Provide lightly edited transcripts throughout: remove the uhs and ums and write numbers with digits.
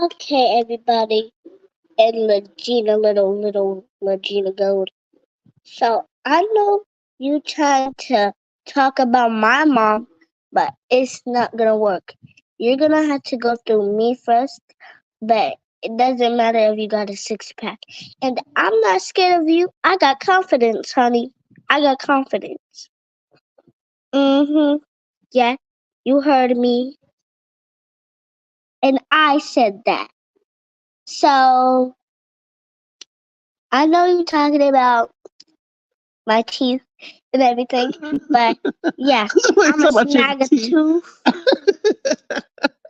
Okay, everybody, and little Regina Gold. So I know you trying to talk about my mom, but it's not gonna work. You're gonna have to go through me first, but it doesn't matter if you got a six pack. And I'm not scared of you. I got confidence, honey. I got confidence. Mm-hmm. Yeah, you heard me. And I said that. So I know you're talking about my teeth and everything, but yeah, Wait, I'm a talk about your snag a teeth. tooth.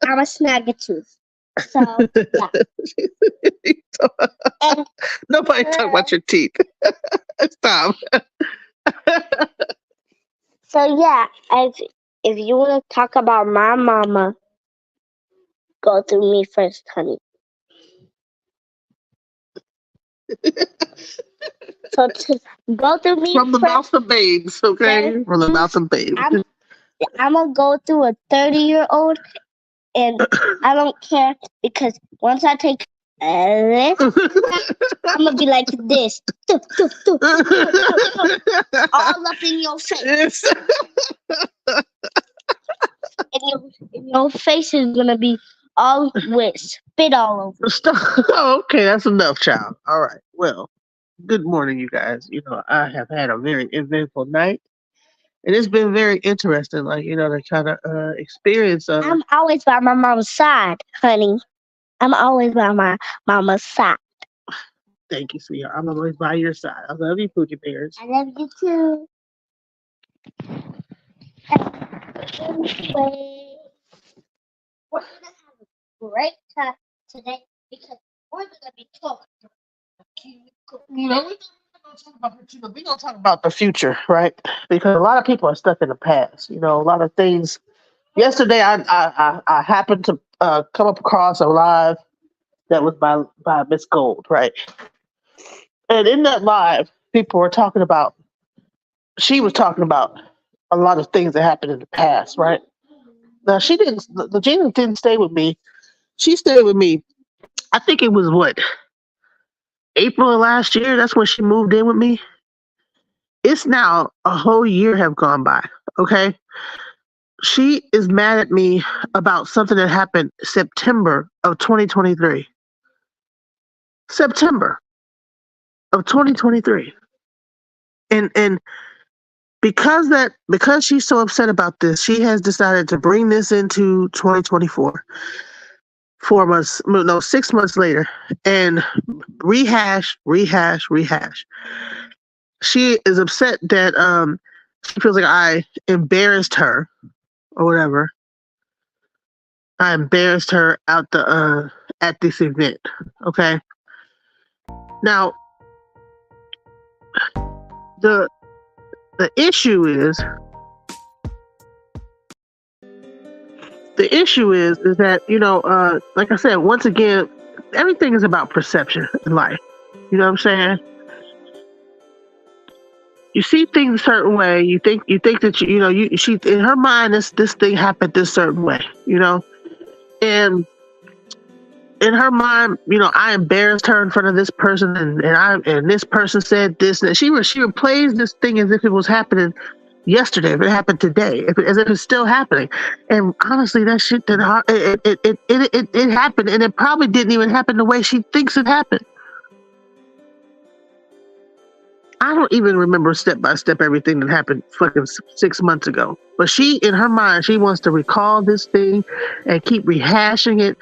I'm a snag a tooth. So yeah. And Nobody talk about your teeth. Stop. so yeah, if you want to talk about my mama, go through me first, honey. So to go through me From the first, mouth of babes, okay? From the mouth of babes. I'm gonna go through a 30-year-old, and I don't care because once I take this, I'm gonna be like this, all up in your face, and your face is gonna be all with spit all over. Okay, that's enough, child. All right. Well, good morning, you guys. I have had a very eventful night. And it's been very interesting, to kind of experience. I'm always by my mom's side, honey. I'm always by my mama's side. Thank you, sweetheart. I'm always by your side. I love you, Pookie Bears. I love you too. Anyway, we're gonna have a great time today because we're gonna be talking. We're gonna talk about the future, right? Because a lot of people are stuck in the past. A lot of things. Yesterday, I happened to come up across a live that was by Miss Gold, right? And in that live, people were talking about. She was talking about a lot of things that happened in the past, right? Now she didn't. The Gina didn't stay with me. She stayed with me. I think it was what, April of last year. That's when she moved in with me. It's now a whole year have gone by. Okay, she is mad at me about something that happened September of 2023. September of 2023, and because she's so upset about this, she has decided to bring this into 2024. 4 months, no, 6 months later, and rehash. She is upset that she feels like I embarrassed her or whatever. I embarrassed her out the at this event. Okay. Now the the issue is is that like I said, once again, everything is about perception in life. You know what I'm saying? You see things a certain way. You think that she in her mind this thing happened this certain way. And in her mind, I embarrassed her in front of this person, and this person said this, and she replays this thing as if it was happening yesterday, if it happened today, as if it's still happening. And honestly, that shit it happened, and it probably didn't even happen the way she thinks it happened. I don't even remember step by step everything that happened fucking 6 months ago. But she, in her mind, she wants to recall this thing and keep rehashing it.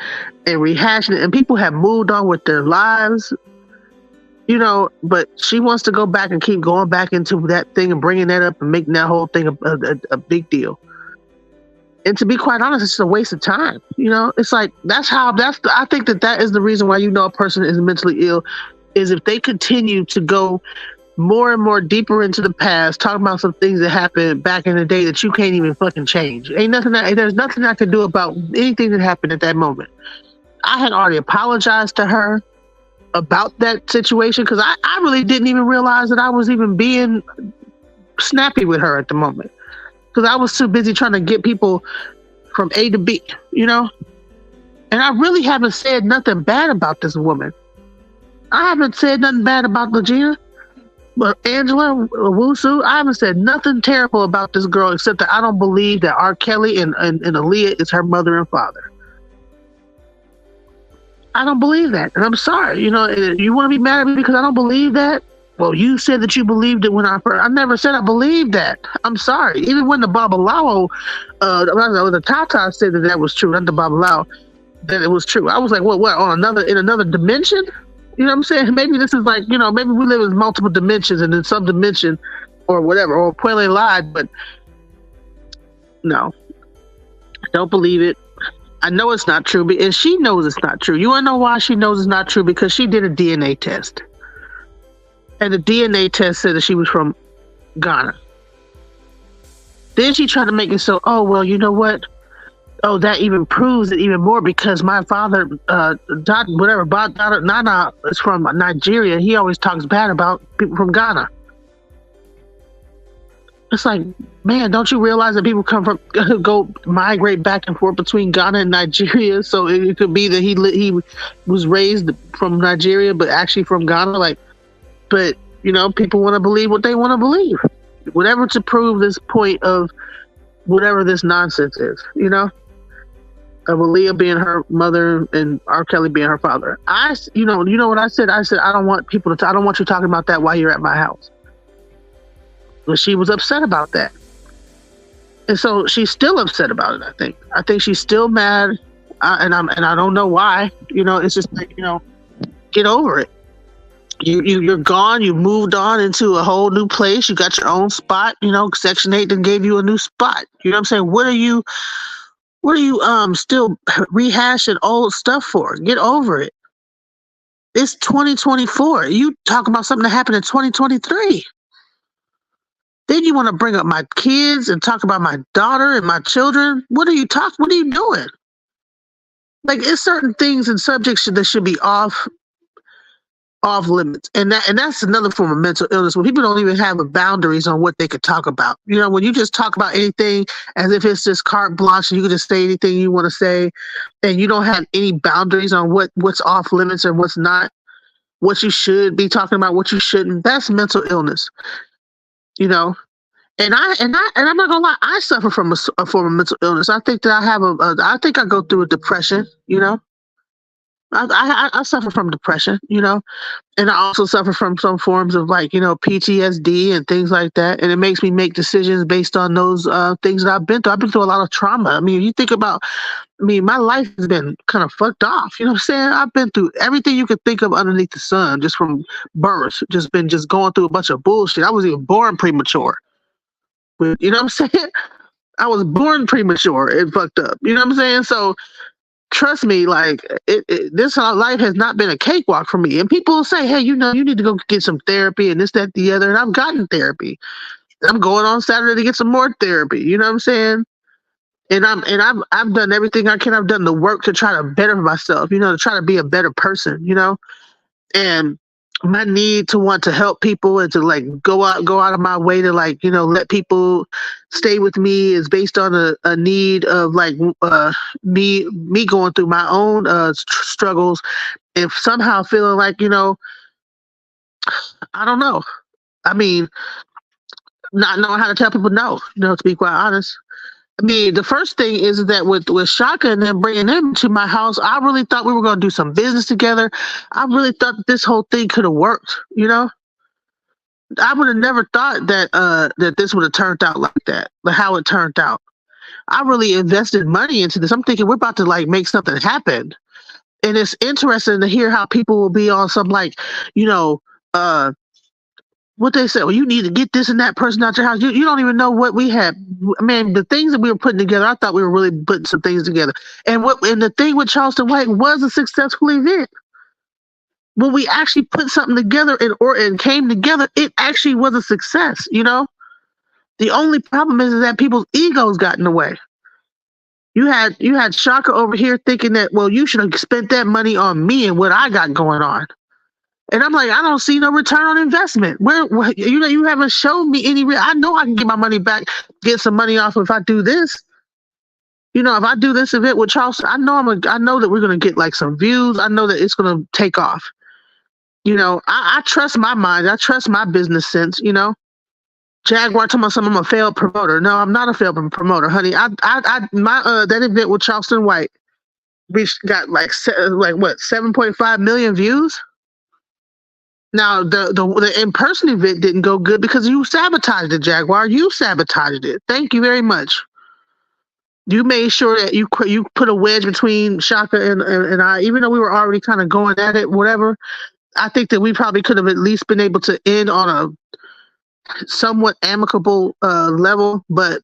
And people have moved on with their lives, but she wants to go back and keep going back into that thing and bringing that up and making that whole thing a big deal. And to be quite honest, it's a waste of time. It's like, I think that is the reason why a person is mentally ill, is if they continue to go more and more deeper into the past, talking about some things that happened back in the day that you can't even fucking change. There's nothing I can do about anything that happened at that moment. I had already apologized to her about that situation because I really didn't even realize that I was even being snappy with her at the moment, because I was too busy trying to get people from A to B, And I really haven't said nothing bad about this woman. I haven't said nothing bad about Legina, but Angela Wusu, I haven't said nothing terrible about this girl except that I don't believe that R. Kelly and Aaliyah is her mother and father. I don't believe that. And I'm sorry. You want to be mad at me because I don't believe that? Well, you said that you believed it when I never said I believed that. I'm sorry. Even when the Babalawo, the Tata said that was true, not the Babalao, that it was true. I was like, what, in another dimension? You know what I'm saying? Maybe this is like, maybe we live in multiple dimensions and in some dimension or whatever, or Pele lied, but no, I don't believe it. I know it's not true, and she knows it's not true. You want to know why she knows it's not true? Because she did a DNA test. And the DNA test said that she was from Ghana. Then she tried to make it so, oh, well, you know what? Oh, that even proves it even more because my father, Nana is from Nigeria. He always talks bad about people from Ghana. It's like, man, don't you realize that people go migrate back and forth between Ghana and Nigeria? So it could be that he was raised from Nigeria, but actually from Ghana. But people want to believe what they want to believe, whatever to prove this point of whatever this nonsense is. Of Aaliyah being her mother and R. Kelly being her father. You know what I said? I said I don't want people to. I don't want you talking about that while you're at my house. But she was upset about that, and so she's still upset about it. I think she's still mad, and I don't know why. It's just like get over it. You're gone. You moved on into a whole new place. You got your own spot. Section 8 then gave you a new spot. You know what I'm saying? What are you still rehashing old stuff for? Get over it. It's 2024. You talking about something that happened in 2023. Then you want to bring up my kids and talk about my daughter and my children. What are you doing? Like, it's certain things and subjects that should be off limits. And that's another form of mental illness when people don't even have boundaries on what they could talk about. When you just talk about anything as if it's just carte blanche and you can just say anything you want to say and you don't have any boundaries on what's off limits or what's not, what you should be talking about, what you shouldn't. That's mental illness. And I'm not gonna lie, I suffer from a form of mental illness. I think that I think I go through a depression. I suffer from depression. And I also suffer from some forms of PTSD and things like that. And it makes me make decisions based on those things that I've been through. I've been through a lot of trauma. I mean, you think about, my life has been kind of fucked off. You know what I'm saying? I've been through everything you could think of underneath the sun, just from birth, just going through a bunch of bullshit. I was even born premature. But, you know what I'm saying? I was born premature and fucked up. You know what I'm saying? So trust me, this life has not been a cakewalk for me. And people will say, hey, you need to go get some therapy and this, that, the other. And I've gotten therapy. I'm going on Saturday to get some more therapy. You know what I'm saying? And I've done everything I can. I've done the work to try to better myself, to try to be a better person, and my need to want to help people and to go out of my way to let people stay with me is based on a need of me going through my own struggles and somehow feeling I don't know. I mean, not knowing how to tell people no, to be quite honest. The first thing is that with Shaka and then bringing him to my house, I really thought we were going to do some business together. I really thought that this whole thing could have worked. I would have never thought that this would have turned out like that, how it turned out. I really invested money into this. I'm thinking we're about to make something happen. And it's interesting to hear how people will be on some what they said, well, you need to get this and that person out your house. You don't even know what we had. The things that we were putting together, I thought we were really putting some things together. And the thing with Charleston White was a successful event. When we actually put something together and came together, it actually was a success, The only problem is that people's egos got in the way. You had Shaka over here thinking that, well, you should have spent that money on me and what I got going on. And I'm like, I don't see no return on investment. Where you haven't shown me any. I know I can get my money back, get some money off if I do this. If I do this event with Charleston, I know that we're gonna get like some views. I know that it's gonna take off. I trust my mind. I trust my business sense. Jaguar talking about something. I'm a failed promoter. No, I'm not a failed promoter, honey. My that event with Charleston White, we got like what 7.5 million views. Now the in person event didn't go good because you sabotaged it, Jaguar. You sabotaged it. Thank you very much. You made sure that you put a wedge between Shaka and I, even though we were already kind of going at it, whatever. I think that we probably could have at least been able to end on a somewhat amicable level, but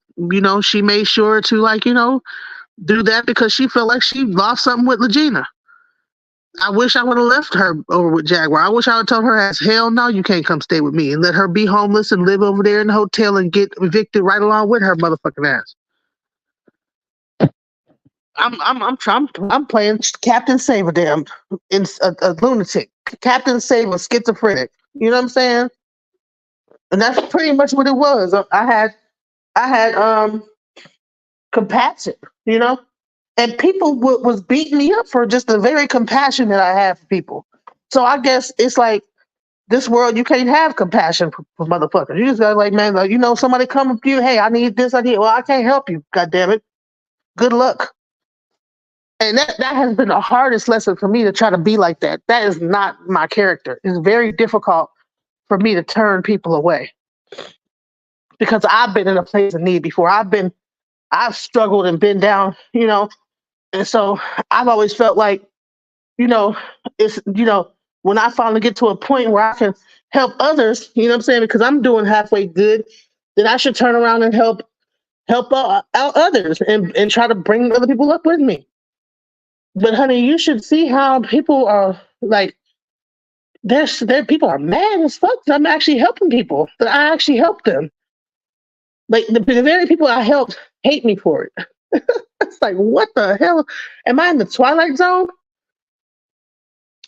she made sure to do that because she felt like she lost something with Legina. I wish I would have left her over with Jaguar. I wish I would have told her ass, hell no, you can't come stay with me, and let her be homeless and live over there in the hotel and get evicted right along with her motherfucking ass. I'm playing Captain Saberdam in a lunatic. Captain Saber schizophrenic. You know what I'm saying? And that's pretty much what it was. I had compassion, and people was beating me up for just the very compassion that I have for people. So I guess it's like this world, you can't have compassion for motherfuckers. You just got like, man, like, somebody come up to you, hey, I need this, well, I can't help you. God damn it. Good luck. And that has been the hardest lesson for me to try to be like that. That is not my character. It's very difficult for me to turn people away because I've been in a place of need before. I've struggled and been down, and so I've always felt like, it's, when I finally get to a point where I can help others, you know what I'm saying? Because I'm doing halfway good, then I should turn around and help out others and try to bring other people up with me. But honey, you should see how people are like, there people are mad as fuck. I'm actually helping people. That I actually helped them. Like the very people I helped hate me for it. It's like, what the hell? Am I in the Twilight Zone?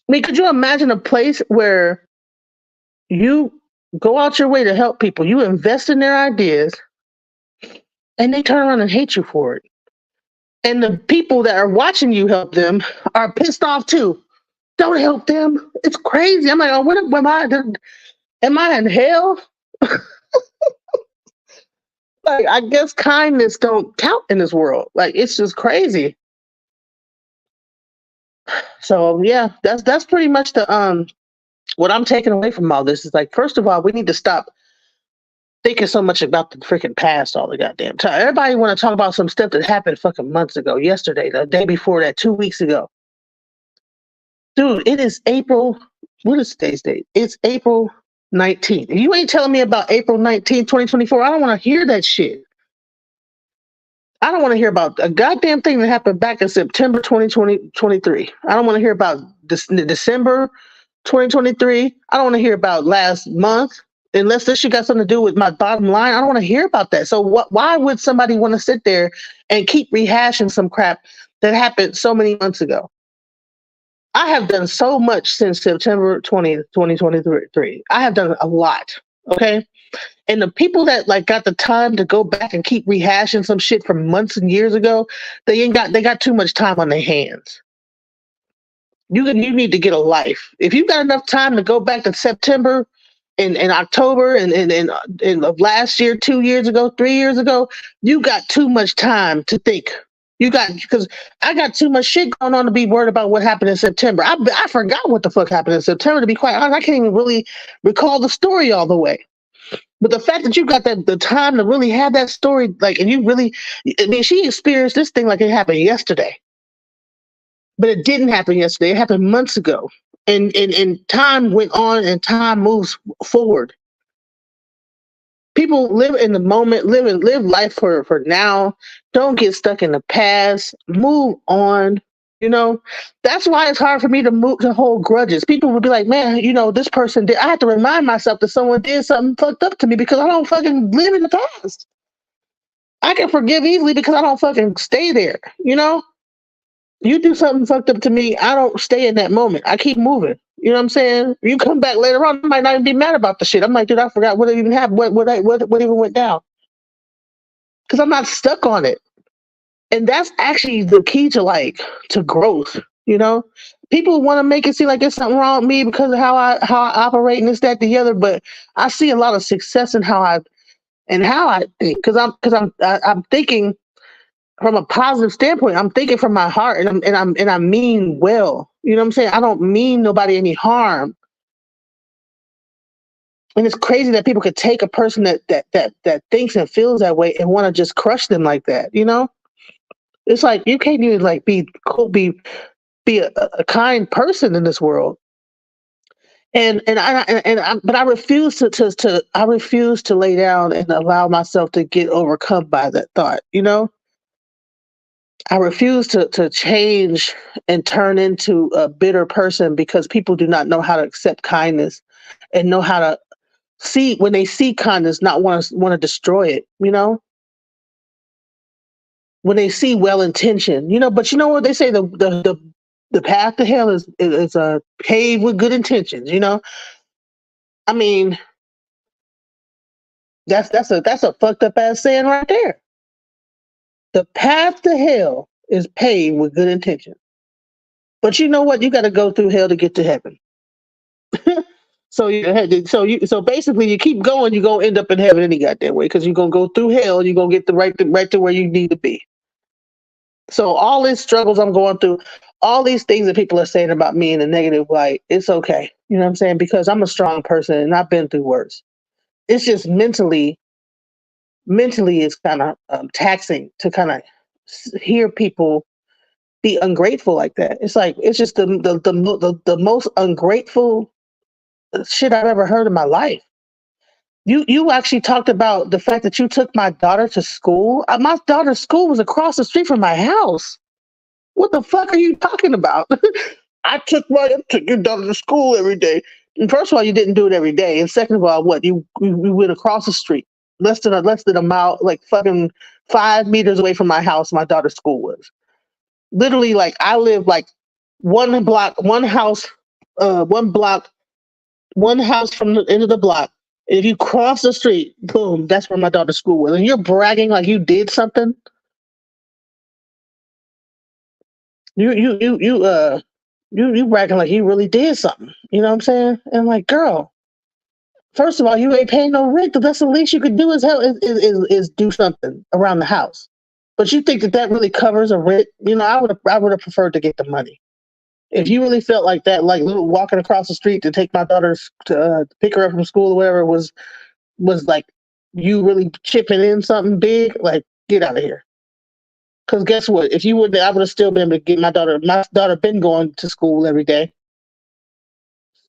I mean, could you imagine a place where you go out your way to help people, you invest in their ideas, and they turn around and hate you for it? And the people that are watching you help them are pissed off too. Don't help them. It's crazy. I'm like, oh, what am I in hell? Like, I guess kindness don't count in this world. Like, it's just crazy. So yeah, that's pretty much the what I'm taking away from all this is like, first of all, we need to stop thinking so much about the freaking past all the goddamn time. Everybody want to talk about some stuff that happened fucking months ago, yesterday, the day before that, 2 weeks ago. Dude, it is April. What is today's date? It's April 19th. If you ain't telling me about April 19th, 2024, I don't want to hear that shit. I don't want to hear about a goddamn thing that happened back in September 2023. I don't want to hear about December 2023. I don't want to hear about last month. Unless this shit got something to do with my bottom line, I don't want to hear about that. So why would somebody want to sit there and keep rehashing some crap that happened so many months ago? I have done so much since September 20th, 2023. I have done a lot. Okay. And the people that like got the time to go back and keep rehashing some shit from months and years ago, they got too much time on their hands. You need to get a life. If you've got enough time to go back to September and October and of last year, 2 years ago, 3 years ago, you got too much time to think. Because I got too much shit going on to be worried about what happened in September. I forgot what the fuck happened in September, to be quite honest. I can't even really recall the story all the way. But the fact that you got the time to really have that story, like, and you really, I mean, she experienced this thing like it happened yesterday. But it didn't happen yesterday. It happened months ago. And time went on and time moves forward. People live in the moment, live life for now. Don't get stuck in the past. Move on. That's why it's hard for me to hold grudges. People would be like, man, this person did. I have to remind myself that someone did something fucked up to me because I don't fucking live in the past. I can forgive easily because I don't fucking stay there. You do something fucked up to me, I don't stay in that moment. I keep moving. You know what I'm saying? You come back later on, I might not even be mad about the shit. I'm like, dude, I forgot what even happened. What even went down? Because I'm not stuck on it. And that's actually the key to to growth. You know, people want to make it seem like there's something wrong with me because of how I operate and this, that, the other. But I see a lot of success in how I think because I'm thinking from a positive standpoint. I'm thinking from my heart, and I mean well. You know what I'm saying? I don't mean nobody any harm. And it's crazy that people could take a person that thinks and feels that way and want to just crush them like that. You know, it's like you can't even like be cool, be a kind person in this world. But I refuse to I refuse to lay down and allow myself to get overcome by that thought. You know, I refuse to change and turn into a bitter person because people do not know how to accept kindness and know how to see when they see kindness, not want to destroy it. You know, when they see well intention. You know, but you know what they say the path to hell is paved with good intentions. You know, I mean that's a fucked up ass saying right there. The path to hell is paved with good intention. But you know what? You got to go through hell to get to heaven. So basically you keep going, you're gonna end up in heaven any goddamn way because you're gonna go through hell, you're gonna get right to where you need to be. So all these struggles I'm going through, all these things that people are saying about me in a negative light, it's okay. You know what I'm saying? Because I'm a strong person and I've been through worse. It's just mentally it's kind of taxing to kind of hear people be ungrateful like that. It's like it's just the most ungrateful shit I've ever heard in my life. You actually talked about the fact that you took my daughter to school. My daughter's school was across the street from my house. What the fuck are you talking about? I took your daughter to school every day. And first of all, you didn't do it every day, and second of all, what you went across the street, less than a mile, like fucking 5 meters away from my house. My daughter's school was literally like I live like one block, one house, one block, one house from the end of the block. If you cross the street, boom, that's where my daughter's school was. And you're bragging like you did something. You bragging like you really did something. You know what I'm saying? And I'm like, girl, first of all, you ain't paying no rent. That's the least you could do is do something around the house. But you think that really covers a rent? You know, I would have preferred to get the money. If you really felt like that, like little walking across the street to take my daughter to pick her up from school or whatever was like you really chipping in something big, like get out of here. Because guess what? If you wouldn't, I would have still been able to get my daughter. My daughter been going to school every day,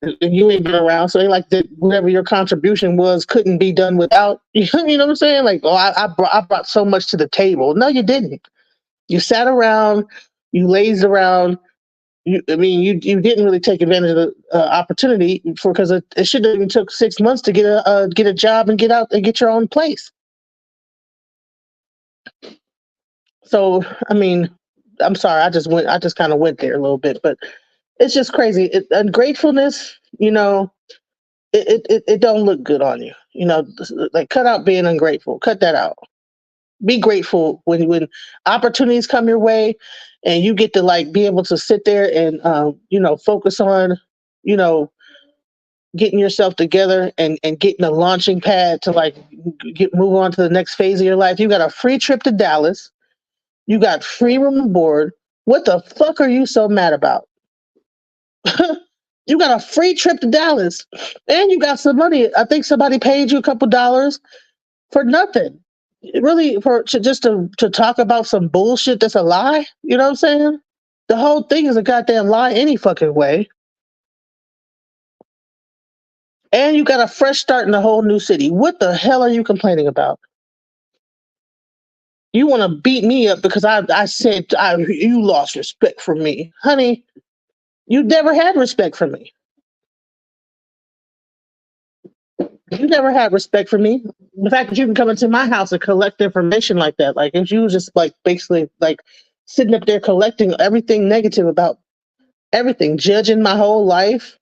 and you ain't been around, so it ain't like that. Whatever your contribution was couldn't be done without. You know what I'm saying? Like, oh, I brought so much to the table. No, you didn't. You sat around, you lazed around. You didn't really take advantage of the opportunity because it should have even took 6 months to get a job and get out and get your own place. So I mean, I'm sorry, I just kind of went there a little bit, but it's just crazy. Ungratefulness, you know, it don't look good on you. You know, like cut out being ungrateful. Cut that out. Be grateful when opportunities come your way, and you get to like be able to sit there and focus on you know getting yourself together and getting a launching pad to like move on to the next phase of your life. You got a free trip to Dallas. You got free room and board. What the fuck are you so mad about? You got a free trip to Dallas, and you got some money. I think somebody paid you a couple dollars for nothing. Really, just to talk about some bullshit that's a lie. You know what I'm saying? The whole thing is a goddamn lie any fucking way. And you got a fresh start in a whole new city. What the hell are you complaining about? You want to beat me up because I said you lost respect for me, honey. You never had respect for me. You never had respect for me. The fact that you can come into my house and collect information like that, like if you was just like basically like sitting up there collecting everything negative about everything, judging my whole life,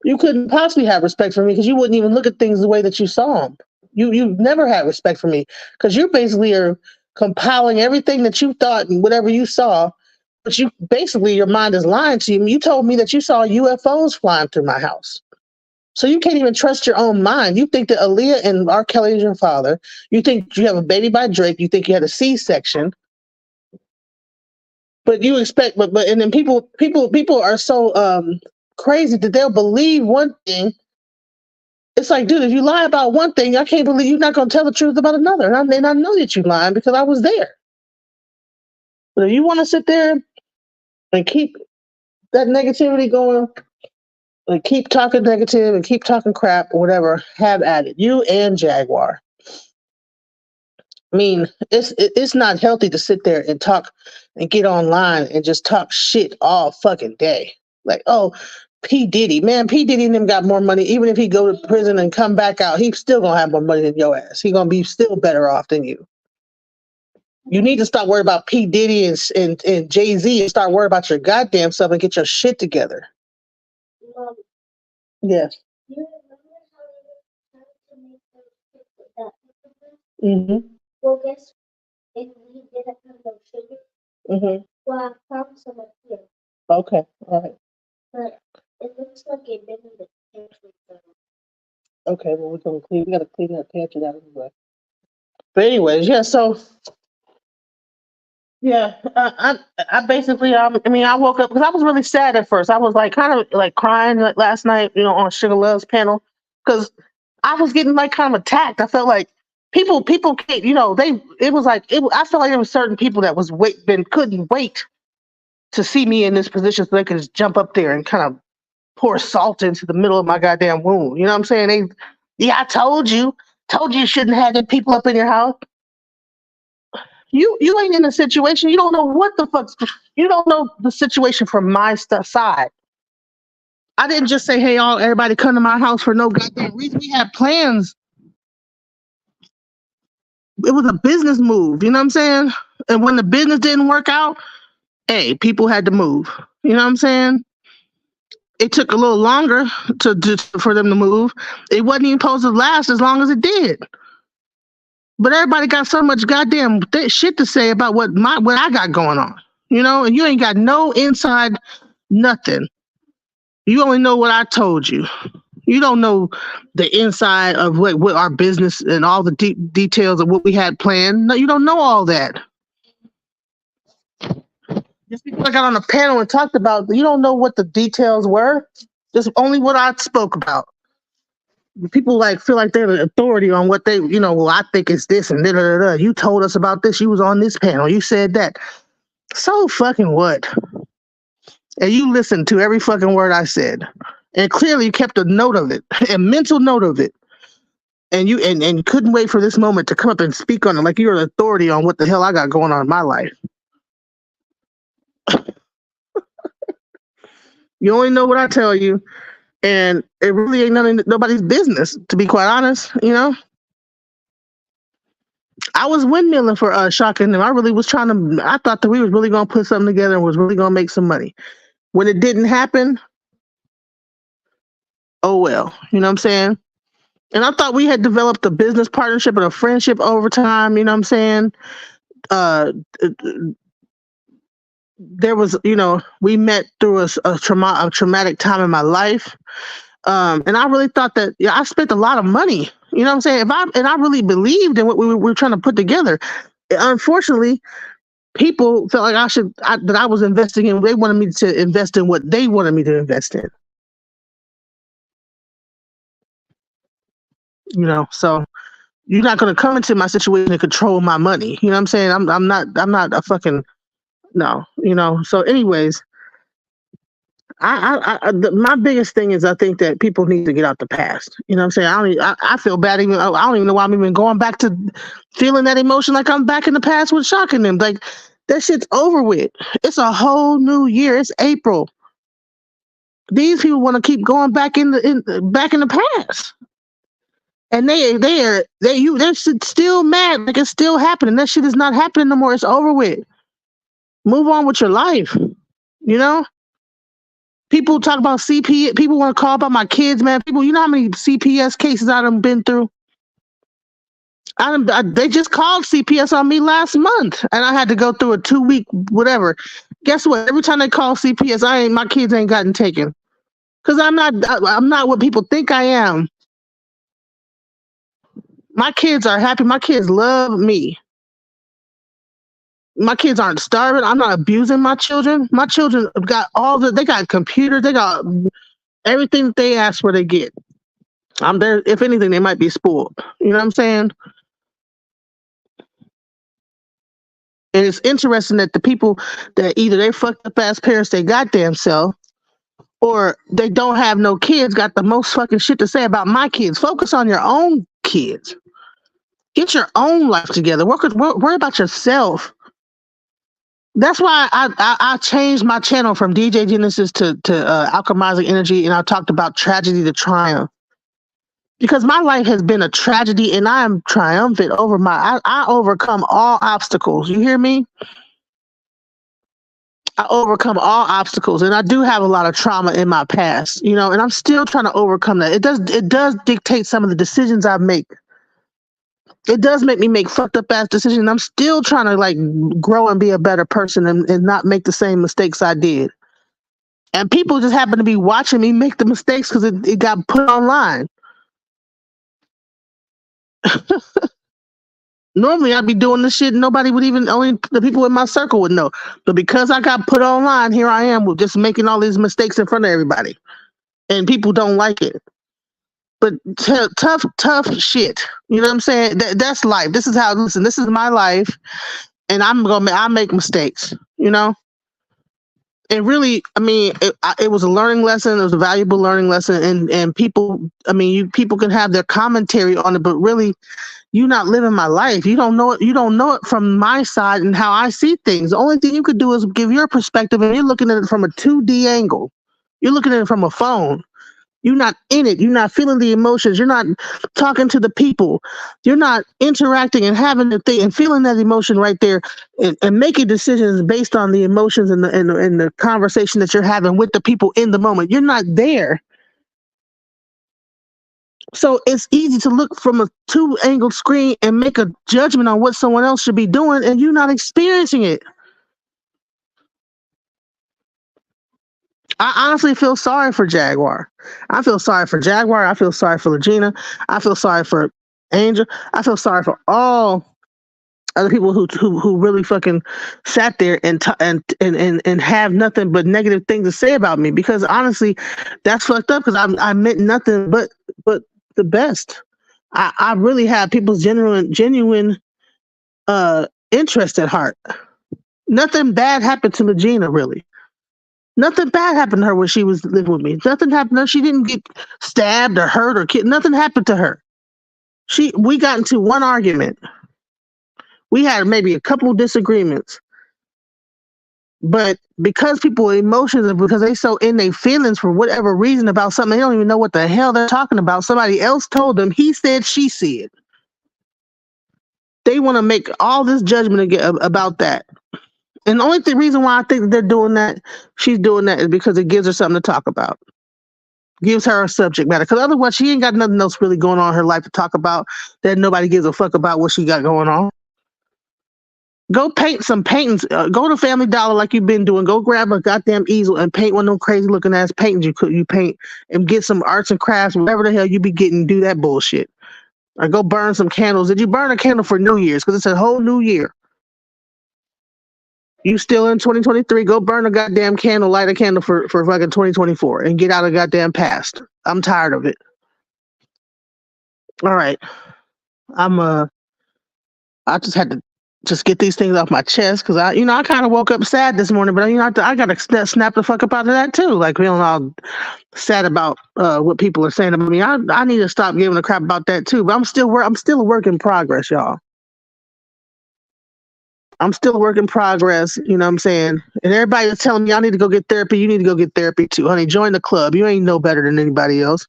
you couldn't possibly have respect for me because you wouldn't even look at things the way that you saw them. You never had respect for me because you basically are compiling everything that you thought and whatever you saw. But you basically, your mind is lying to you. You told me that you saw UFOs flying through my house. So you can't even trust your own mind. You think that Aaliyah and R. Kelly is your father. You think you have a baby by Drake. You think you had a C-section. But you expect, but and then people are so crazy that they'll believe one thing. It's like, dude, if you lie about one thing, I can't believe you're not going to tell the truth about another. And I may not know that you lying because I was there. But if you want to sit there and keep that negativity going, and keep talking negative and keep talking crap or whatever, have at it. You and Jaguar. I mean, it's not healthy to sit there and talk and get online and just talk shit all fucking day. Like, oh, P. Diddy. Man, P. Diddy and them got more money. Even if he go to prison and come back out, he's still gonna have more money than your ass. He gonna be still better off than you. You need to stop worrying about P. Diddy and Jay-Z and start worrying about your goddamn self and get your shit together. Yes. Mm-hmm. Well, guess if we didn't have no sugar, well, I found some up here. Okay, all right. But it looks like it been in the pantry. Okay, well, we're gonna clean. We gotta clean that pantry out anyway. But anyways, yeah. So yeah, I basically I mean I woke up because I was really sad at first. I was like kind of like crying like last night, on Sugar Love's panel because I was getting like kind of attacked. I felt like people can't, they it was like I felt like there were certain people that couldn't wait to see me in this position so they could just jump up there and kind of pour salt into the middle of my goddamn wound. You know what I'm saying? I told you shouldn't have the people up in your house. You ain't in a situation. You don't know what the fuck. You don't know the situation from my side. I didn't just say, hey, all everybody come to my house for no goddamn reason. We had plans. It was a business move. You know what I'm saying? And when the business didn't work out, hey, people had to move. You know what I'm saying? It took a little longer for them to move. It wasn't even supposed to last as long as it did. But everybody got so much goddamn shit to say about what I got going on, and you ain't got no inside nothing. You only know what I told you. You don't know the inside of what our business and all the details of what we had planned. No, you don't know all that. Just because I got on a panel and talked about, you don't know what the details were. Just only what I spoke about. People feel like they're the authority on what they, well, I think it's this and da da da. You told us about this. You was on this panel. You said that. So fucking what? And you listened to every fucking word I said. And clearly you kept a note of it, a mental note of it. And you and couldn't wait for this moment to come up and speak on it like you're an authority on what the hell I got going on in my life. You only know what I tell you. And it really ain't nobody's business, to be quite honest, I was windmilling for Shocking them. I really was I thought that we was really going to put something together and was really going to make some money. When it didn't happen, oh well, you know what I'm saying? And I thought we had developed a business partnership and a friendship over time, you know what I'm saying? There was, we met through a traumatic time in my life. And I really thought that I spent a lot of money, you know what I'm saying? I really believed in what we were trying to put together. Unfortunately, people felt like that I was investing in. They wanted me to invest in what they wanted me to invest in. So you're not going to come into my situation and control my money. You know what I'm saying? I'm not a fucking no. So anyways. My biggest thing is I think that people need to get out the past. You know what I'm saying? I feel bad I don't even know why I'm even going back to feeling that emotion like I'm back in the past with Shocking them. Like that shit's over with. It's a whole new year. It's April. These people want to keep going back in the past. And they're still mad like it's still happening. That shit is not happening no more. It's over with. Move on with your life. People talk about CP. People want to call about my kids, man. People, you know how many CPS cases I done been through? They just called CPS on me last month, and I had to go through a 2-week whatever. Guess what? Every time they call CPS, my kids ain't gotten taken because I'm not what people think I am. My kids are happy. My kids love me. My kids aren't starving. I'm not abusing my children. My children got they got computers. They got everything that they ask for. They get. I'm there. If anything, they might be spoiled. You know what I'm saying? And it's interesting that the people that either they fucked up ass parents they goddamn self or they don't have no kids got the most fucking shit to say about my kids. Focus on your own kids. Get your own life together. Worry about yourself. That's why I changed my channel from DJ Genesis to Alchemizing Energy, and I talked about tragedy to triumph. Because my life has been a tragedy, and I am triumphant over I overcome all obstacles. You hear me? I overcome all obstacles, and I do have a lot of trauma in my past, you know, and I'm still trying to overcome that. It does dictate some of the decisions I make. It does make me make fucked up ass decisions. I'm still trying to like grow and be a better person and not make the same mistakes I did. And people just happen to be watching me make the mistakes because it got put online. Normally I'd be doing this shit and nobody would even, only the people in my circle would know. But because I got put online, here I am with just making all these mistakes in front of everybody. And people don't like it. But tough shit. You know what I'm saying? That's life. This is how, listen, this is my life. And I make mistakes, you know? And really, I mean, it was a learning lesson. It was a valuable learning lesson. And people, I mean, people can have their commentary on it, but really, you're not living my life. You don't know it. You don't know it from my side and how I see things. The only thing you could do is give your perspective, and you're looking at it from a 2D angle. You're looking at it from a phone. You're not in it. You're not feeling the emotions. You're not talking to the people. You're not interacting and having the thing and feeling that emotion right there and making decisions based on the emotions and the conversation that you're having with the people in the moment. You're not there. So it's easy to look from a 2-angled screen and make a judgment on what someone else should be doing, and you're not experiencing it. I honestly feel sorry for Jaguar. I feel sorry for Jaguar. I feel sorry for Regina. I feel sorry for Angel. I feel sorry for all other people who really fucking sat there and have nothing but negative things to say about me. Because honestly, that's fucked up. Because I meant nothing but the best. I really have people's genuine interest at heart. Nothing bad happened to Regina, really. Nothing bad happened to her when she was living with me. Nothing happened to her. She didn't get stabbed or hurt or killed. Nothing happened to her. We got into one argument. We had maybe a couple of disagreements. But because people emotions and because they so in their feelings for whatever reason about something, they don't even know what the hell they're talking about. Somebody else told them, he said, she said. They want to make all this judgment about that. And the only reason why I think that they're doing that, she's doing that, is because it gives her something to talk about. Gives her a subject matter. Because otherwise, she ain't got nothing else really going on in her life to talk about that nobody gives a fuck about what she got going on. Go paint some paintings. Go to Family Dollar like you've been doing. Go grab a goddamn easel and paint one of them crazy looking ass paintings you paint and get some arts and crafts, whatever the hell you be getting, do that bullshit. Or go burn some candles. Did you burn a candle for New Year's? Because it's a whole new year. You still in 2023, go burn a goddamn candle, light a candle for fucking 2024 and get out of goddamn past. I'm tired of it. All right. I just had to just get these things off my chest because I kind of woke up sad this morning, but I got to snap the fuck up out of that too. Like feeling all sad about what people are saying about me. I need to stop giving a crap about that too. But I'm still a work in progress, y'all. I'm still a work in progress, you know what I'm saying? And everybody is telling me I need to go get therapy. You need to go get therapy too, honey. Join the club. You ain't no better than anybody else.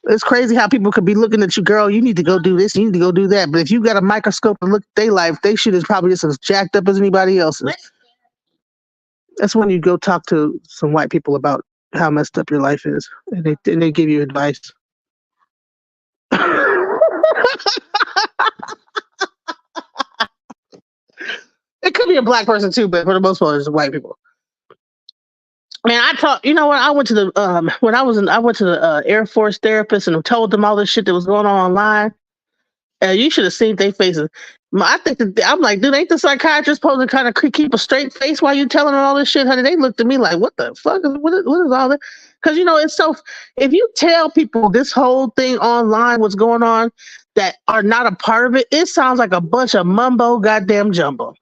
It's crazy how people could be looking at you, girl. You need to go do this. You need to go do that. But if you got a microscope and look at their life, they shit is probably just as jacked up as anybody else's. That's when you go talk to some white people about how messed up your life is, and they give you advice. It could be a black person too, but for the most part, it's white people. Man, I taught. You know what? I went to the when I went to the Air Force therapist and told them all this shit that was going on online. You should have seen their faces. I think that I'm like, dude, ain't the psychiatrist supposed to kind of keep a straight face while you telling them all this shit, honey? They looked at me like, what the fuck? What is all that? Because it's so. If you tell people this whole thing online, what's going on, that are not a part of it, it sounds like a bunch of mumbo goddamn jumbo.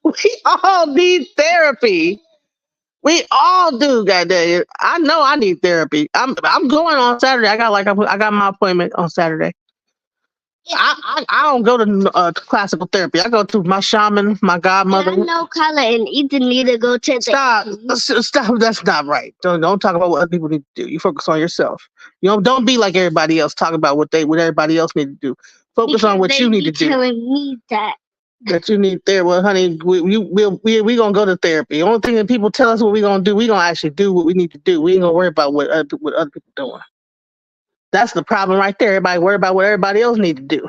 We all need therapy. We all do, goddamn. I know I need therapy. I'm going on Saturday. I got my appointment on Saturday. I don't go to classical therapy. I go to my shaman, my godmother. And I know Kyla and Ethan need to go to the. Stop. That's not right. Don't talk about what other people need to do. You focus on yourself. Don't be like everybody else. Talk about what everybody else need to do. Focus on what you need to do. Telling me that you need therapy. Well, honey, we gonna go to therapy. The only thing that people tell us what we gonna do, we gonna actually do what we need to do. We ain't gonna worry about what other people doing. That's the problem right there. Everybody worry about what everybody else need to do.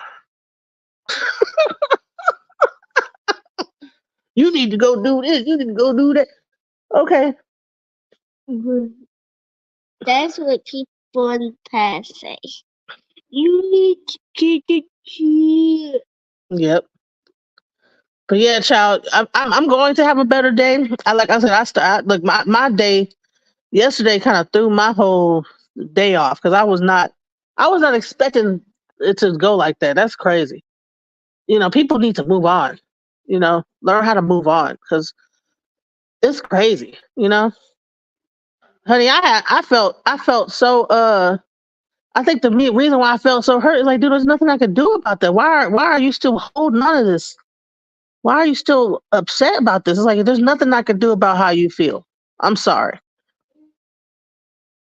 You need to go do this. You need to go do that. Okay. That's what people in the past say. You need to get the cheer. Yep. But yeah, child, I'm going to have a better day. Like I said, look, my day yesterday kind of threw my whole day off because I was not expecting it to go like that. That's crazy. People need to move on. Learn how to move on because it's crazy. Honey, I felt so. I think the reason why I felt so hurt is like, dude, there's nothing I can do about that. Why are you still holding on to this? Why are you still upset about this? It's like there's nothing I can do about how you feel. I'm sorry.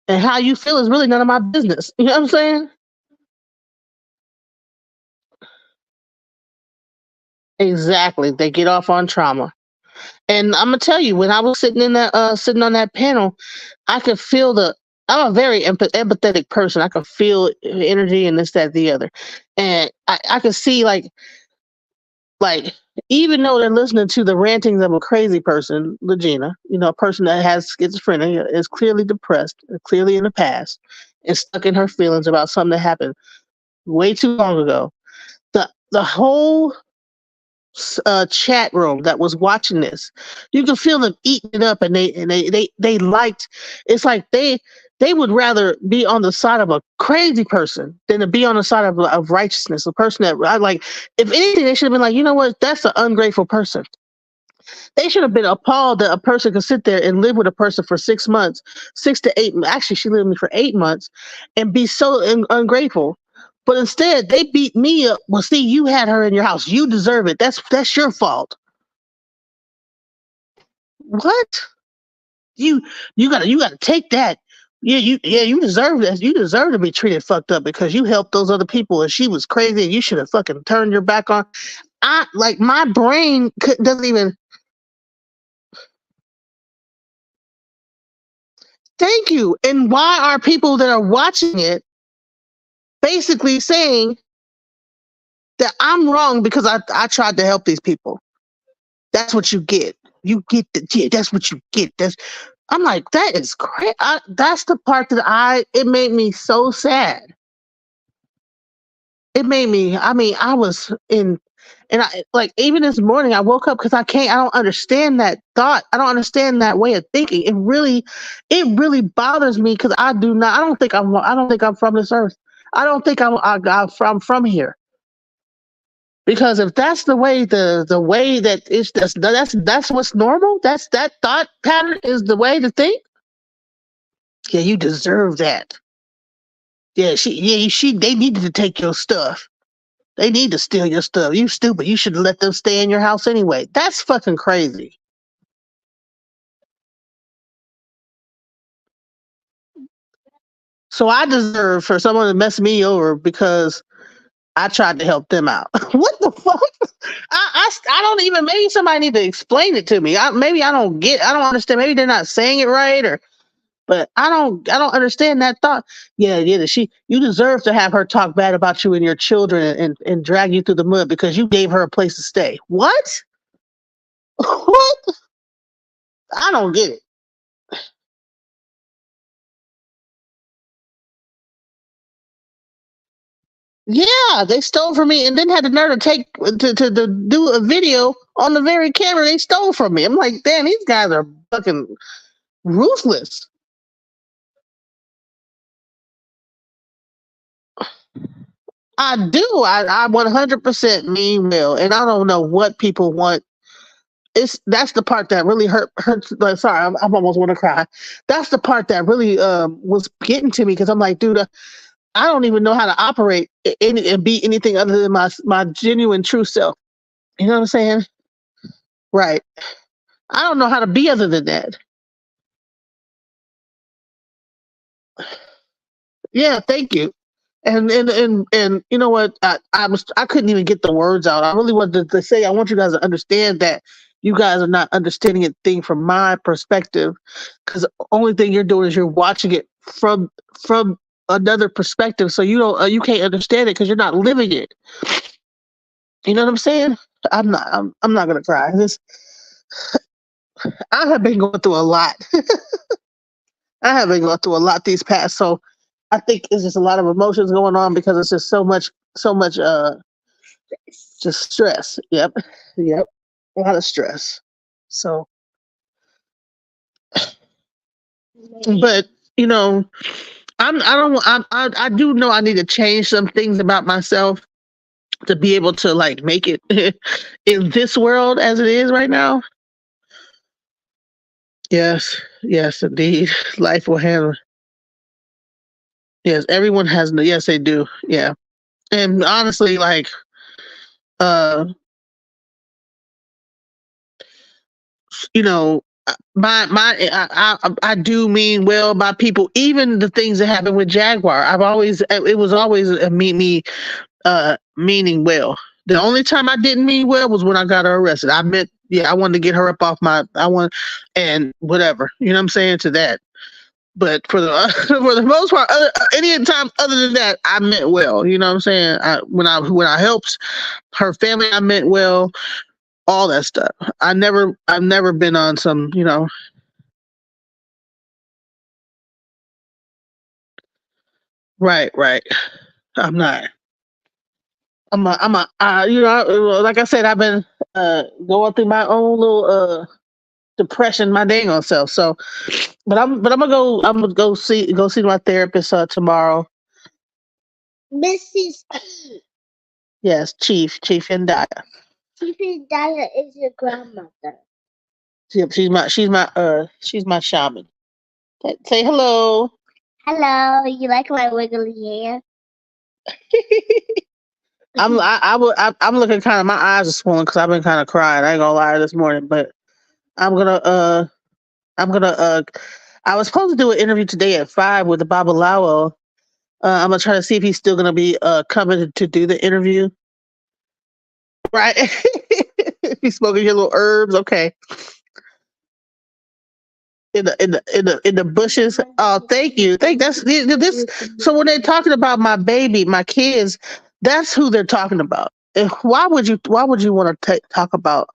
And how you feel is really none of my business. You know what I'm saying? Exactly. They get off on trauma. And I'm gonna tell you, when I was sitting on that panel, I could feel I'm a very empathetic person. I could feel energy and this, that, the other. And I could see like even though they're listening to the rantings of a crazy person, Legina, a person that has schizophrenia, is clearly depressed, clearly in the past, and stuck in her feelings about something that happened way too long ago. The whole chat room that was watching this, you could feel them eating it up, and they liked. It's like they would rather be on the side of a crazy person than to be on the side of righteousness. A person that I like. If anything, they should have been like, you know what? That's an ungrateful person. They should have been appalled that a person could sit there and live with a person for 6 months, 6 to 8. Actually, she lived with me for 8 months, and be so ungrateful. But instead, they beat me up. Well, see, you had her in your house. You deserve it. That's your fault. What? You gotta take that. Yeah, you deserve this. You deserve to be treated fucked up because you helped those other people and she was crazy and you should have fucking turned your back on. My brain doesn't even. Thank you. And why are people that are watching it basically saying that I'm wrong because I tried to help these people? That's what you get. You get that's what you get. I'm like, that is crazy. That's the part that it made me so sad. It made me, I was in, and I like, even this morning I woke up because I don't understand that thought. I don't understand that way of thinking. It really bothers me because I don't think I'm from this earth. I don't think I'm from here. Because if that's the way the way that is, that's what's normal. That thought pattern is the way to think. Yeah, you deserve that. Yeah, they needed to take your stuff. They need to steal your stuff. You stupid. You should let them stay in your house anyway. That's fucking crazy. So I deserve for someone to mess me over because I tried to help them out. What the fuck? I don't even. Maybe somebody need to explain it to me. Maybe I don't understand. Maybe they're not saying it right, or But I don't understand that thought. Yeah, yeah. You deserve to have her talk bad about you and your children and drag you through the mud because you gave her a place to stay. What? What? I don't get it. Yeah, they stole from me and then had the nerve to to do a video on the very camera they stole from me. I'm like, damn, these guys are fucking ruthless. I do. I 100% mean well, and I don't know what people want. That's the part that really hurts. Like, sorry, I'm almost want to cry. That's the part that really was getting to me because I'm like, dude, I don't even know how to operate and be anything other than my genuine true self. You know what I'm saying? Right. I don't know how to be other than that. Yeah, thank you. And you know what? I couldn't even get the words out. I really wanted to say I want you guys to understand that you guys are not understanding a thing from my perspective because the only thing you're doing is you're watching it from another perspective. So you can't understand it because you're not living it. You know what I'm saying? I'm not gonna cry. I have been going through a lot. I have been going through a lot these past. So I think it's just a lot of emotions going on because it's just so much just stress. Yep. Yep. A lot of stress. So but you know, I don't I do know I need to change some things about myself to be able to like make it in this world as it is right now. Yes, yes, indeed. Life will handle. Yes, everyone has. Yes, they do. Yeah, and honestly, like, uh, you know, I do mean well by people. Even the things that happened with Jaguar, it was always meaning well. The only time I didn't mean well was when I got her arrested. I meant, yeah, I wanted to get her up off I want, and whatever, you know what I'm saying to that. But for the for the most part, any time other than that, I meant well. You know what I'm saying? When I helped her family, I meant well. All that stuff. I've never been on some, right, right. I'm not. Like I said, I've been going through my own little depression, my dang on self. So, but I'm gonna go see my therapist tomorrow. Mrs. P. Yes, Chief Yandaya. Chief Yandaya is your grandmother. Yep, she's my shaman. Say hello. Hello. You like my wiggly hair? I'm looking kind of. My eyes are swollen because I've been kind of crying. I ain't gonna lie this morning, but I'm gonna I'm gonna I was supposed to do an interview today at 5 with the Babalawo. I'm gonna try to see if he's still gonna be coming to do the interview. Right. He's smoking your little herbs. Okay. In the bushes. Oh, thank you. That's this. So when they're talking about my baby, my kids, that's who they're talking about. And why would you want to talk about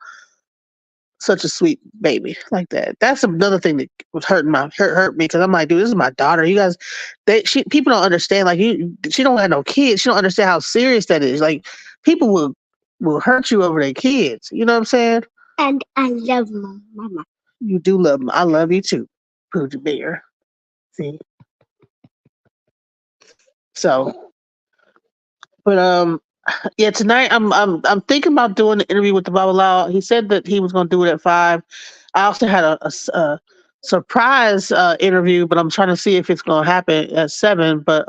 such a sweet baby like that? That's another thing that was hurt me because I'm like, dude, this is my daughter. You guys, people don't understand. Like she don't have no kids. She don't understand how serious that is. Like people will hurt you over their kids. You know what I'm saying? And I love my mama. You do love them. I love you too, Pooja Bear. See, so, but yeah, tonight I'm thinking about doing the interview with the Babalawo. He said that he was going to do it at 5. I also had a surprise interview, but I'm trying to see if it's going to happen at 7. But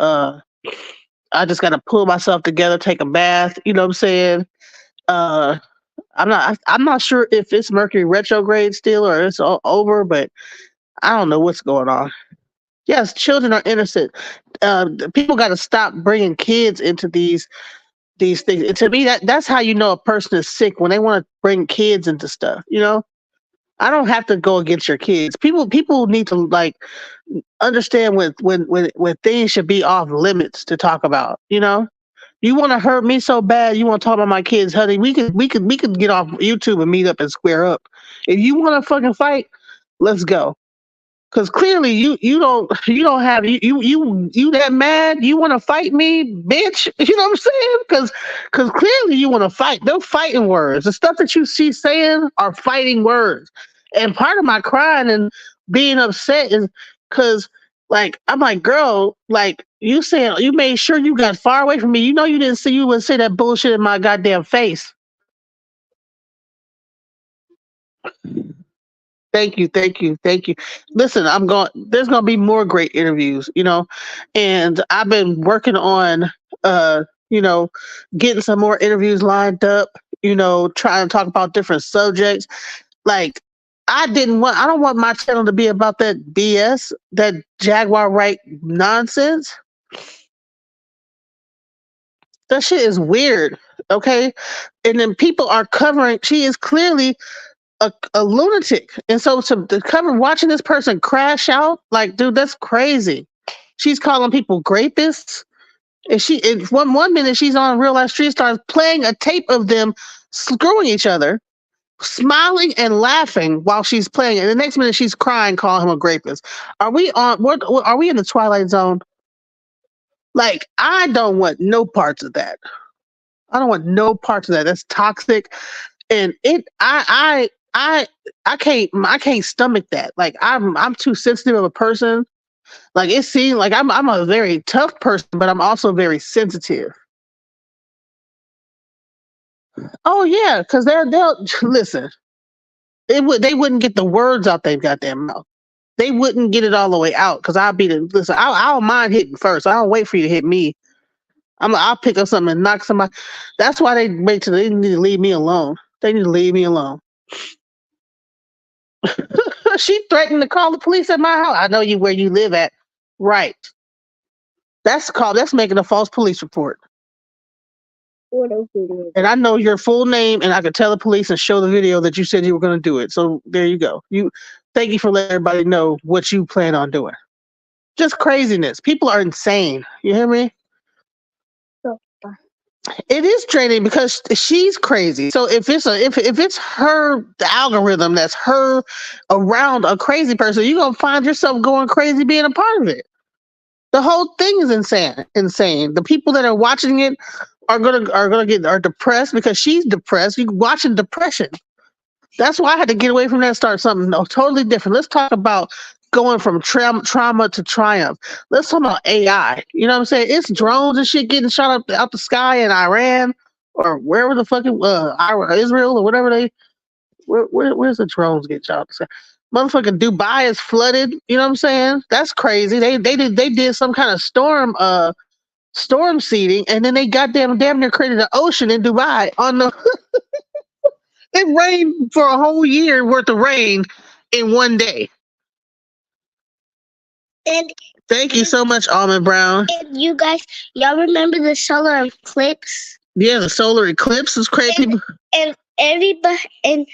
I just got to pull myself together, take a bath. You know what I'm saying? Uh, I'm not sure if it's Mercury retrograde still or it's all over, but I don't know what's going on. Yes, children are innocent. People got to stop bringing kids into these things. And to me, that's how you know a person is sick when they want to bring kids into stuff. You know? I don't have to go against your kids. People need to like understand when things should be off limits to talk about. You know, you want to hurt me so bad, you want to talk about my kids, honey. We could get off YouTube and meet up and square up. If you want to fucking fight, let's go. Cause clearly you don't have you that mad you want to fight me, bitch. You know what I'm saying? Cause clearly you want to fight. They're fighting words. The stuff that you see saying are fighting words. And part of my crying and being upset is cause like I'm like, girl, like you saying you made sure you got far away from me. You know you didn't see you would say that bullshit in my goddamn face. Thank you, thank you, thank you. Listen, I'm going. There's going to be more great interviews, and I've been working on, uh, you know, getting some more interviews lined up. Trying to talk about different subjects. Like, I don't want my channel to be about that BS, that Jaguar right nonsense. That shit is weird. Okay, and then people are covering. She is clearly a lunatic. And so to cover watching this person crash out, like, dude, that's crazy. She's calling people rapists. And she in one minute she's on real life street stars playing a tape of them screwing each other, smiling and laughing while she's playing it. And the next minute she's crying, calling him a rapist. Are we in the Twilight Zone? Like, I don't want no parts of that. I don't want no parts of that. That's toxic. And I can't stomach that. Like, I'm too sensitive of a person. Like, it seems like I'm a very tough person, but I'm also very sensitive. Oh yeah, because they'll listen. They wouldn't get the words out their goddamn mouth. They wouldn't get it all the way out because I'll be the listen. I'll mind hitting first. I don't wait for you to hit me. I'll pick up something and knock somebody. That's why they wait till they need to leave me alone. They need to leave me alone. She threatened to call the police at my house. I know you where you live at. Right. That's making a false police report. And I know your full name and I could tell the police and show the video that you said you were gonna do it. So there you go. Thank you for letting everybody know what you plan on doing. Just craziness. People are insane. You hear me? It is draining because she's crazy. So if it's her the algorithm that's her around a crazy person, you're gonna find yourself going crazy being a part of it. The whole thing is insane. Insane. The people that are watching it are depressed because she's depressed. You watching depression. That's why I had to get away from that and start something totally different. Let's talk about going from trauma to triumph. Let's talk about AI. You know what I'm saying? It's drones and shit getting shot up out the sky in Iran or wherever the fucking Israel or whatever where's the drones get shot out the sky? Motherfucking Dubai is flooded. You know what I'm saying? That's crazy. They did some kind of storm seeding, and then they damn near created an ocean in Dubai on the. It rained for a whole year worth of rain in one day. And thank you so much, Almond Brown. And you guys, y'all remember the solar eclipse? Yeah, the solar eclipse is crazy. And everybody and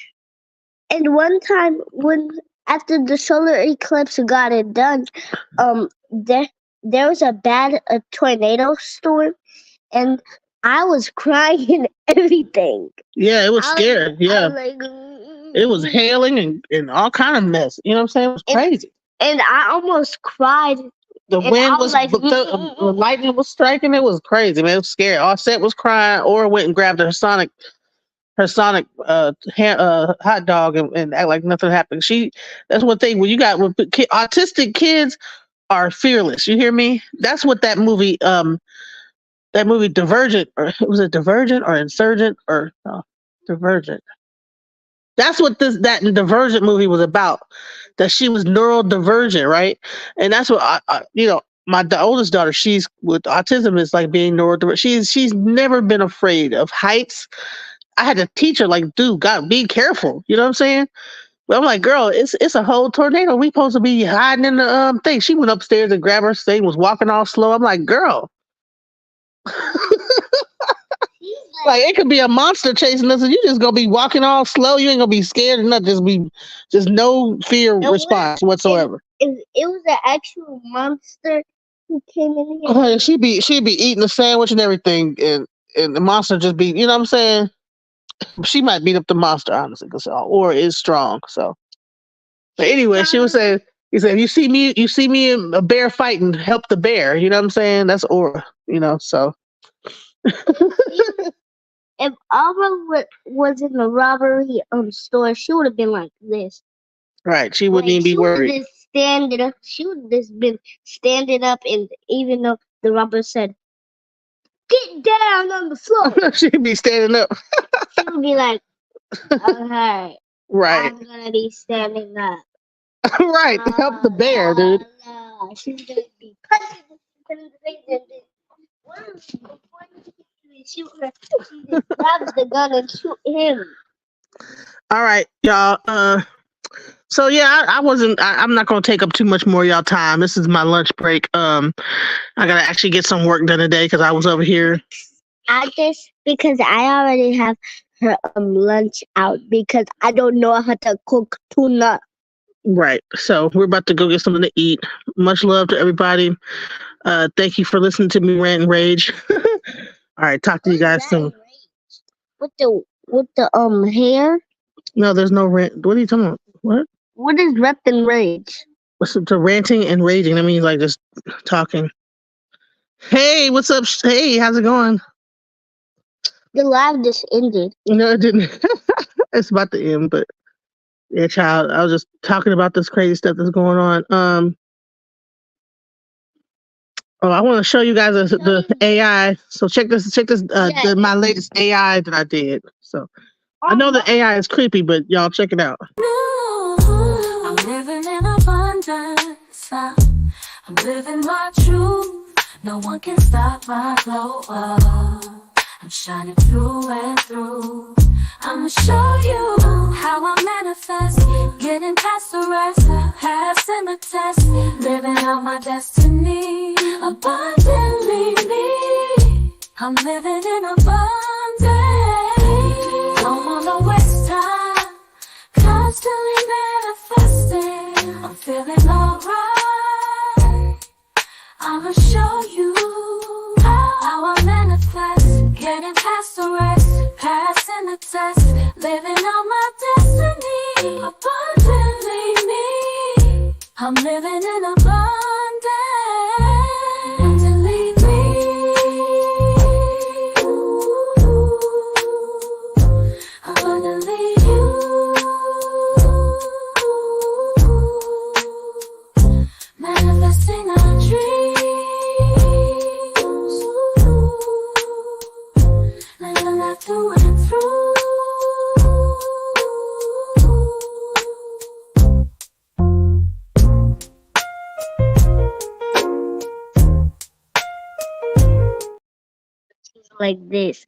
one time when after the solar eclipse got it done, there was a tornado storm, and I was crying and everything. Yeah, it was scared. Yeah, it was hailing and all kind of mess. You know what I'm saying? It was crazy. And I almost cried. The wind was like, the lightning was striking. It was crazy, man. It was scary. Offset was crying, or went and grabbed her Sonic hot dog and act like nothing happened. That's one thing when autistic kids are fearless. You hear me? That's what that movie Divergent, or was it Divergent or Insurgent or no, Divergent? That's what that Divergent movie was about. That she was neurodivergent, right? And that's what the oldest daughter, she's with autism, is like being neurodivergent. She's never been afraid of heights. I had to teach her, like, dude, God, be careful. You know what I'm saying? But I'm like, girl, it's a whole tornado. We supposed to be hiding in the thing. She went upstairs and grabbed her thing, was walking all slow. I'm like, girl. Like it could be a monster chasing us, and you just gonna be walking all slow. You ain't gonna be scared or nothing. Just no fear response whatsoever. It was an actual monster who came in here. Oh, she'd be eating a sandwich and everything, and the monster just be, you know what I'm saying? She might beat up the monster, honestly, because Aura is strong. So, but anyway, she was saying, he said, you see me in a bear fighting, help the bear. You know what I'm saying? That's Aura. You know, so. If Aura was in the robbery store, she would have been like this. Right, she wouldn't even be worried. She would have just been standing up, and even though the robber said, "Get down on the floor," she'd be standing up. She would be like, "Okay, right, I'm gonna be standing up." right, help the bear, dude. She's gonna be punching the face and she just grabs the gun and shoot him. All right, y'all. So yeah, I'm not gonna take up too much more of y'all time. This is my lunch break. I gotta actually get some work done today because I was over here. Because I already have her lunch out because I don't know how to cook tuna. Right. So we're about to go get something to eat. Much love to everybody. Thank you for listening to me rant and rage. All right, talk to you guys soon. With the hair? No, there's no rant. What are you talking about? What? What is rep and rage? What's the ranting and raging? That means like just talking. Hey, what's up? Hey, how's it going? The live just ended. No, it didn't. It's about to end, but yeah, child. I was just talking about this crazy stuff that's going on. Oh, I want to show you guys the AI. So check this. My latest AI that I did. So I know the AI is creepy, but y'all check it out. I'm living in abundance. I'm living my truth. No one can stop my glow up. I'm shining through and through. I'ma show you how I manifest. Getting past the rest, passing the test. Living out my destiny, abundantly me. I'm living in abundance. Don't wanna waste time, constantly manifesting. I'm feeling alright. I'ma show you how I manifest. Getting past the rest, passing the test. Living out my destiny, abundantly me. I'm living in abundance, abundantly me. Abundantly you. Manifesting our dreams. Living that through and through. Like this.